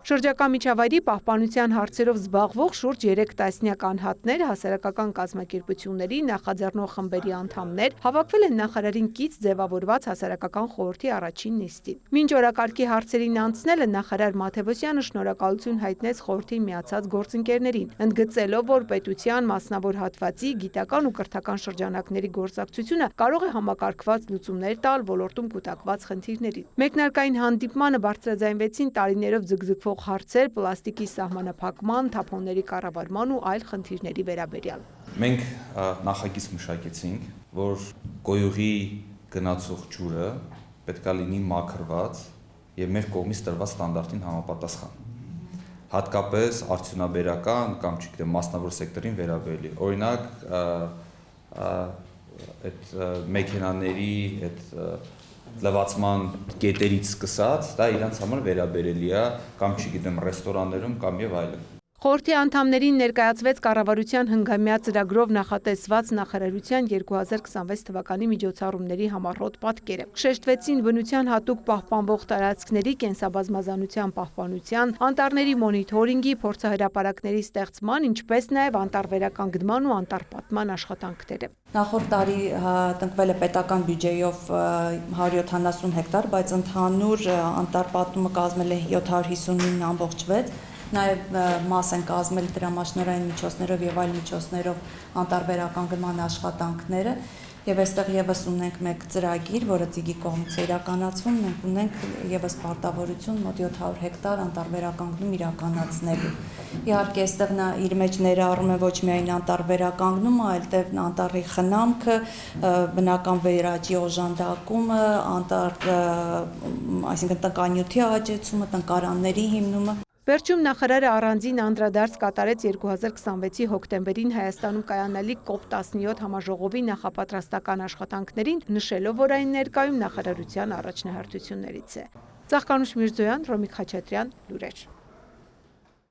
Շրջակա միջավայրի պահպանության հարցերով զբաղվող շուրջ 3 տասնյակ անհատներ, հասարակական կազմակերպությունների, նախաձեռնող խմբերի անդամներ հավաքվել են նախարարին կից ձևավորված հասարակական խորհրդի առաջին նիստին։ Մինչ օրակարգի հարցերին անցնելը նախարար Մաթևոսյանը շնորհակալություն հայտնեց խորհրդին միացած գործընկերներին, ընդգծելով, որ պետության մասնավոր հատվածի գիտական ու կրթական շրջանակների գործակցությունը կարող է համակարգված լուծումներ տալ ոլորտում կուտակված խնդիրներին։ Մեկնարկային հանդիպմանը բարձրաձայնվեցին տարիներով ձգձգվող հարցեր պլաստիկի սահմանափակման, թափոնների կառավարման ու այլ խնդիրների վերաբերյալ։ Մենք նախագիծ մշակեցինք, որ գոյուղի գնացող ջուրը պետք է լինի մաքրված եւ մեր կողմից տրված ստանդարտին համապատասխան։ Հատկապես արդյունաբերական կամ չգիտեմ մասնավոր սեկտորին վերաբերելի։ Օրինակ, այդ մեքենաների այդ լվացման կետերից սկսած, դա իրանց համար վերաբերելի է կամ չգիտեմ ռեստորաններում կամ եւ այլն։ Խորհրդի անդամներին ներկայացվեց կառավարության հնգամյա ծրագրով նախատեսված նախարարության 2026 թվականի միջոցառումների համառոտ պատկերը։ Շեշտվեցին բնության հատուկ պահպանվող տարածքների կենսաբազմազանության պահպանության, անտառների մոնիթորինգի, փորձահրապարակների ստեղծման, ինչպես նաև անտառվերականգնման ու անտառպատման աշխատանքները։ Նախորդ տարի տնկվել է պետական բյուջեով 170 հեկտար, բայց ընդհանուր անտառպատումը կազմել է 759.6, նաև մաս են կազմել դրամաշնորհային միջոցներով եւ այլ միջոցներով անտառվերականգնման աշխատանքները, եւ այստեղ եւս ունենք մեկ ծրագիր, որը ԾԻԳ-ի կողմից է իրականացվում, մենք ունենք եւս պարտավորություն մոտ 700 հեկտար անտառվերականգնում իրականացնելու։ Իհարկե այստեղ նա իր մեջ ներառում է ոչ միայն անտառվերականգնումը, այլև անտառի խնամքը, բնական վերաճի օժանդակումը, այսինքն տնկանյութի աճեցումը, տնկարանների հիմնումը։ Վերջում նախարարը առանձին անդրադարձ կատարեց 2026-ի հոկտեմբերին Հայաստանում կայանալիք COP17 համաժողովի նախապատրաստական աշխատանքներին, նշելով, որ այն ներկայում նախարարության առաջնահերթություններից է։ Ծաղկանուշ Միրզոյան, Ռոմիկ Խաչատրյան, լուրեր։